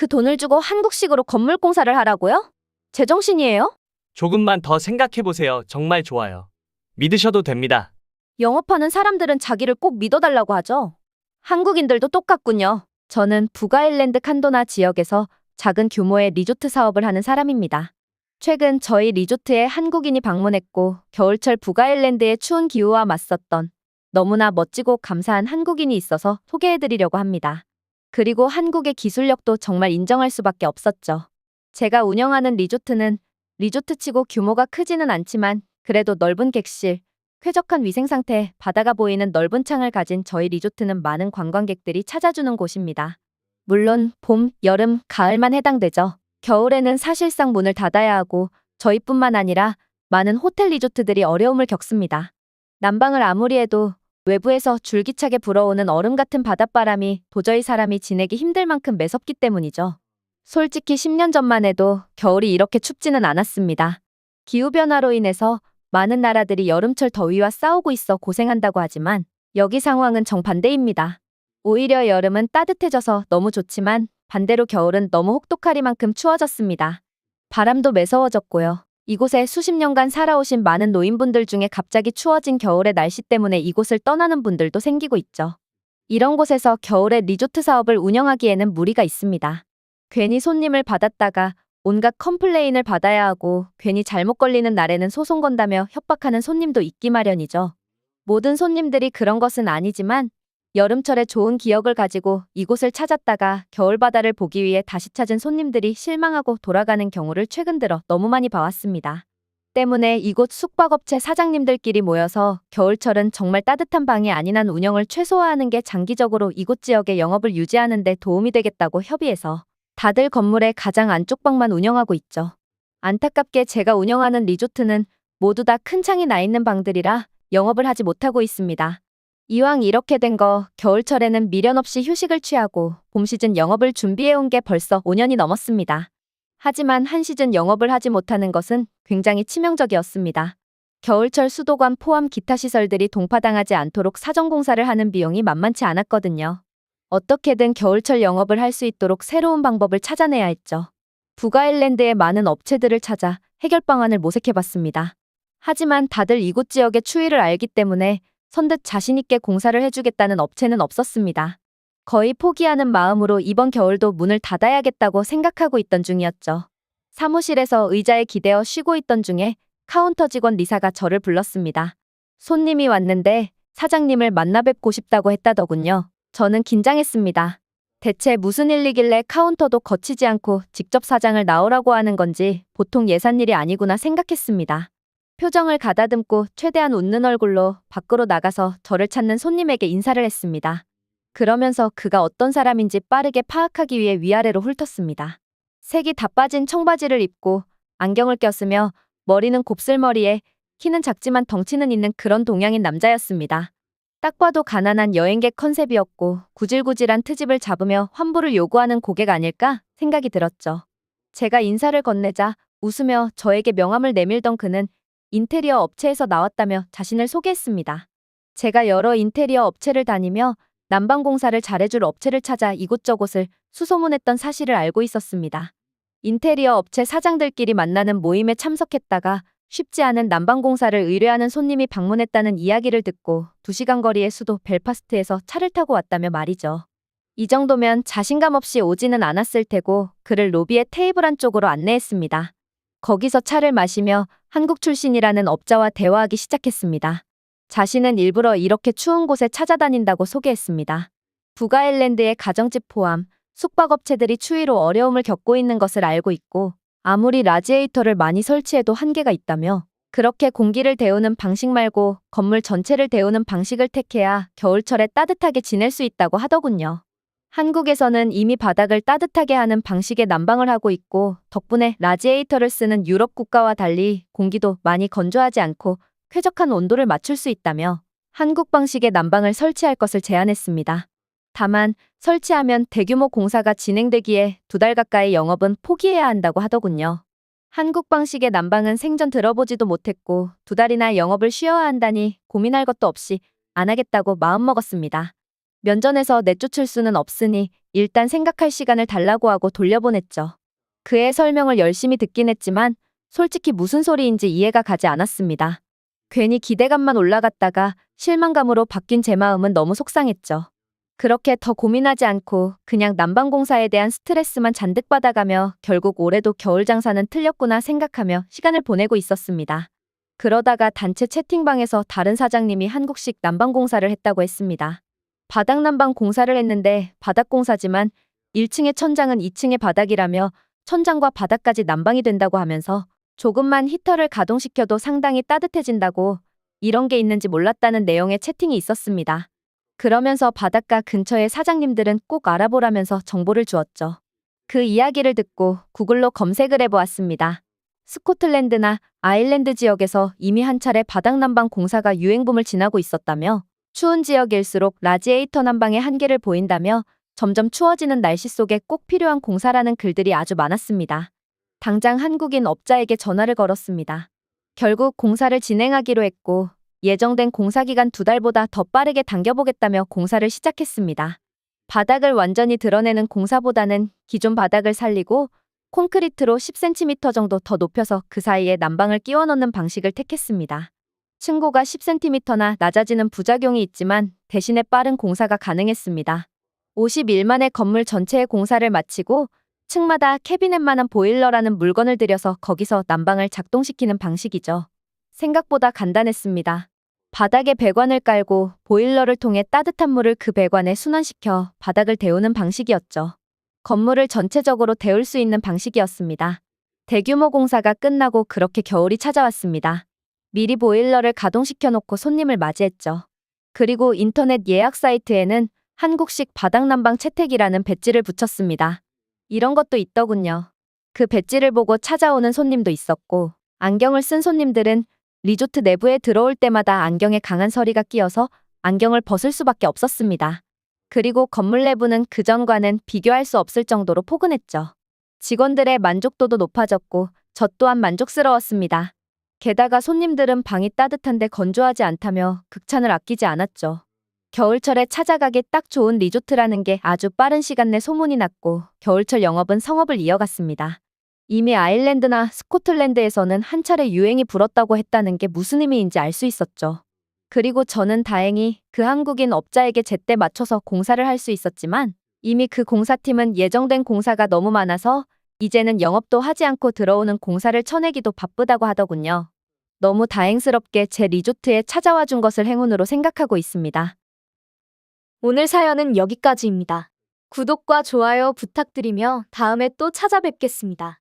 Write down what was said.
그 돈을 주고 한국식으로 건물 공사를 하라고요? 제정신이에요? 조금만 더 생각해보세요. 정말 좋아요. 믿으셔도 됩니다. 영업하는 사람들은 자기를 꼭 믿어달라고 하죠. 한국인들도 똑같군요. 저는 북아일랜드 칸도나 지역에서 작은 규모의 리조트 사업을 하는 사람입니다. 최근 저희 리조트에 한국인이 방문했고 겨울철 북아일랜드의 추운 기후와 맞섰던 너무나 멋지고 감사한 한국인이 있어서 소개해드리려고 합니다. 그리고 한국의 기술력도 정말 인정할 수밖에 없었죠. 제가 운영하는 리조트는 리조트치고 규모가 크지는 않지만 그래도 넓은 객실, 쾌적한 위생 상태, 바다가 보이는 넓은 창을 가진 저희 리조트는 많은 관광객들이 찾아주는 곳입니다. 물론 봄, 여름, 가을만 해당되죠. 겨울에는 사실상 문을 닫아야 하고 저희뿐만 아니라 많은 호텔 리조트들이 어려움을 겪습니다. 난방을 아무리 해도 외부에서 줄기차게 불어오는 얼음 같은 바닷바람이 도저히 사람이 지내기 힘들 만큼 매섭기 때문이죠. 솔직히 10년 전만 해도 겨울이 이렇게 춥지는 않았습니다. 기후변화로 인해서 많은 나라들이 여름철 더위와 싸우고 있어 고생한다고 하지만 여기 상황은 정반대입니다. 오히려 여름은 따뜻해져서 너무 좋지만 반대로 겨울은 너무 혹독하리만큼 추워졌습니다. 바람도 매서워졌고요. 이곳에 수십 년간 살아오신 많은 노인분들 중에 갑자기 추워진 겨울의 날씨 때문에 이곳을 떠나는 분들도 생기고 있죠. 이런 곳에서 겨울에 리조트 사업을 운영하기에는 무리가 있습니다. 괜히 손님을 받았다가 온갖 컴플레인을 받아야 하고 괜히 잘못 걸리는 날에는 소송 건다며 협박하는 손님도 있기 마련이죠. 모든 손님들이 그런 것은 아니지만 여름철에 좋은 기억을 가지고 이곳을 찾았다가 겨울바다를 보기 위해 다시 찾은 손님들이 실망하고 돌아가는 경우를 최근 들어 너무 많이 봐왔습니다. 때문에 이곳 숙박업체 사장님들끼리 모여서 겨울철은 정말 따뜻한 방이 아닌 한 운영을 최소화하는 게 장기적으로 이곳 지역의 영업을 유지하는 데 도움이 되겠다고 협의해서 다들 건물의 가장 안쪽 방만 운영하고 있죠. 안타깝게 제가 운영하는 리조트는 모두 다 큰 창이 나 있는 방들이라 영업을 하지 못하고 있습니다. 이왕 이렇게 된 거 겨울철에는 미련 없이 휴식을 취하고 봄 시즌 영업을 준비해온 게 벌써 5년이 넘었습니다. 하지만 한 시즌 영업을 하지 못하는 것은 굉장히 치명적이었습니다. 겨울철 수도관 포함 기타 시설들이 동파당하지 않도록 사전공사를 하는 비용이 만만치 않았거든요. 어떻게든 겨울철 영업을 할 수 있도록 새로운 방법을 찾아내야 했죠. 북아일랜드의 많은 업체들을 찾아 해결 방안을 모색해봤습니다. 하지만 다들 이곳 지역의 추위를 알기 때문에 선뜻 자신있게 공사를 해주겠다는 업체는 없었습니다. 거의 포기하는 마음으로 이번 겨울도 문을 닫아야겠다고 생각하고 있던 중이었죠. 사무실에서 의자에 기대어 쉬고 있던 중에 카운터 직원 리사가 저를 불렀습니다. 손님이 왔는데 사장님을 만나 뵙고 싶다고 했다더군요. 저는 긴장했습니다. 대체 무슨 일이길래 카운터도 거치지 않고 직접 사장을 나오라고 하는 건지 보통 예산일이 아니구나 생각했습니다. 표정을 가다듬고 최대한 웃는 얼굴로 밖으로 나가서 저를 찾는 손님에게 인사를 했습니다. 그러면서 그가 어떤 사람인지 빠르게 파악하기 위해 위아래로 훑었습니다. 색이 다 빠진 청바지를 입고 안경을 꼈으며 머리는 곱슬머리에 키는 작지만 덩치는 있는 그런 동양인 남자였습니다. 딱 봐도 가난한 여행객 컨셉이었고 구질구질한 트집을 잡으며 환불을 요구하는 고객 아닐까 생각이 들었죠. 제가 인사를 건네자 웃으며 저에게 명함을 내밀던 그는 인테리어 업체에서 나왔다며 자신을 소개했습니다. 제가 여러 인테리어 업체를 다니며 난방공사를 잘해줄 업체를 찾아 이곳저곳을 수소문했던 사실을 알고 있었습니다. 인테리어 업체 사장들끼리 만나는 모임에 참석했다가 쉽지 않은 난방공사를 의뢰하는 손님이 방문했다는 이야기를 듣고 2시간 거리의 수도 벨파스트에서 차를 타고 왔다며 말이죠. 이 정도면 자신감 없이 오지는 않았을 테고 그를 로비의 테이블 안쪽으로 안내했습니다. 거기서 차를 마시며 한국 출신이라는 업자와 대화하기 시작했습니다. 자신은 일부러 이렇게 추운 곳에 찾아다닌다고 소개했습니다. 북아일랜드의 가정집 포함 숙박업체들이 추위로 어려움을 겪고 있는 것을 알고 있고 아무리 라지에이터를 많이 설치해도 한계가 있다며 그렇게 공기를 데우는 방식 말고 건물 전체를 데우는 방식을 택해야 겨울철에 따뜻하게 지낼 수 있다고 하더군요. 한국에서는 이미 바닥을 따뜻하게 하는 방식의 난방을 하고 있고 덕분에 라지에이터를 쓰는 유럽 국가와 달리 공기도 많이 건조하지 않고 쾌적한 온도를 맞출 수 있다며 한국 방식의 난방을 설치할 것을 제안했습니다. 다만 설치하면 대규모 공사가 진행되기에 2달 가까이 영업은 포기해야 한다고 하더군요. 한국 방식의 난방은 생전 들어보지도 못했고 2달이나 영업을 쉬어야 한다니 고민할 것도 없이 안 하겠다고 마음먹었습니다. 면전에서 내쫓을 수는 없으니 일단 생각할 시간을 달라고 하고 돌려보냈죠. 그의 설명을 열심히 듣긴 했지만 솔직히 무슨 소리인지 이해가 가지 않았습니다. 괜히 기대감만 올라갔다가 실망감으로 바뀐 제 마음은 너무 속상했죠. 그렇게 더 고민하지 않고 그냥 난방공사에 대한 스트레스만 잔뜩 받아가며 결국 올해도 겨울 장사는 틀렸구나 생각하며 시간을 보내고 있었습니다. 그러다가 단체 채팅방에서 다른 사장님이 한국식 난방공사를 했다고 했습니다. 바닥 난방 공사를 했는데 바닥 공사지만 1층의 천장은 2층의 바닥이라며 천장과 바닥까지 난방이 된다고 하면서 조금만 히터를 가동시켜도 상당히 따뜻해진다고 이런 게 있는지 몰랐다는 내용의 채팅이 있었습니다. 그러면서 바닷가 근처의 사장님들은 꼭 알아보라면서 정보를 주었죠. 그 이야기를 듣고 구글로 검색을 해보았습니다. 스코틀랜드나 아일랜드 지역에서 이미 한 차례 바닥 난방 공사가 유행붐을 지나고 있었다며 추운 지역일수록 라지에이터 난방의 한계를 보인다며 점점 추워지는 날씨 속에 꼭 필요한 공사라는 글들이 아주 많았습니다. 당장 한국인 업자에게 전화를 걸었습니다. 결국 공사를 진행하기로 했고 예정된 공사기간 2달보다 더 빠르게 당겨보겠다며 공사를 시작했습니다. 바닥을 완전히 드러내는 공사보다는 기존 바닥을 살리고 콘크리트로 10cm 정도 더 높여서 그 사이에 난방을 끼워 넣는 방식을 택했습니다. 층고가 10cm나 낮아지는 부작용이 있지만 대신에 빠른 공사가 가능했습니다. 50일 만에 건물 전체의 공사를 마치고 층마다 캐비넷만한 보일러라는 물건을 들여서 거기서 난방을 작동시키는 방식이죠. 생각보다 간단했습니다. 바닥에 배관을 깔고 보일러를 통해 따뜻한 물을 그 배관에 순환시켜 바닥을 데우는 방식이었죠. 건물을 전체적으로 데울 수 있는 방식이었습니다. 대규모 공사가 끝나고 그렇게 겨울이 찾아왔습니다. 미리 보일러를 가동시켜 놓고 손님을 맞이했죠. 그리고 인터넷 예약 사이트에는 한국식 바닥 난방 채택이라는 배지를 붙였습니다. 이런 것도 있더군요. 그 배지를 보고 찾아오는 손님도 있었고 안경을 쓴 손님들은 리조트 내부에 들어올 때마다 안경에 강한 서리가 끼어서 안경을 벗을 수밖에 없었습니다. 그리고 건물 내부는 그전과는 비교할 수 없을 정도로 포근했죠. 직원들의 만족도도 높아졌고 저 또한 만족스러웠습니다. 게다가 손님들은 방이 따뜻한데 건조하지 않다며 극찬을 아끼지 않았죠. 겨울철에 찾아가기 딱 좋은 리조트라는 게 아주 빠른 시간 내 소문이 났고 겨울철 영업은 성업을 이어갔습니다. 이미 아일랜드나 스코틀랜드에서는 한 차례 유행이 불었다고 했다는 게 무슨 의미인지 알 수 있었죠. 그리고 저는 다행히 그 한국인 업자에게 제때 맞춰서 공사를 할 수 있었지만 이미 그 공사팀은 예정된 공사가 너무 많아서 이제는 영업도 하지 않고 들어오는 공사를 쳐내기도 바쁘다고 하더군요. 너무 다행스럽게 제 리조트에 찾아와 준 것을 행운으로 생각하고 있습니다. 오늘 사연은 여기까지입니다. 구독과 좋아요 부탁드리며 다음에 또 찾아뵙겠습니다.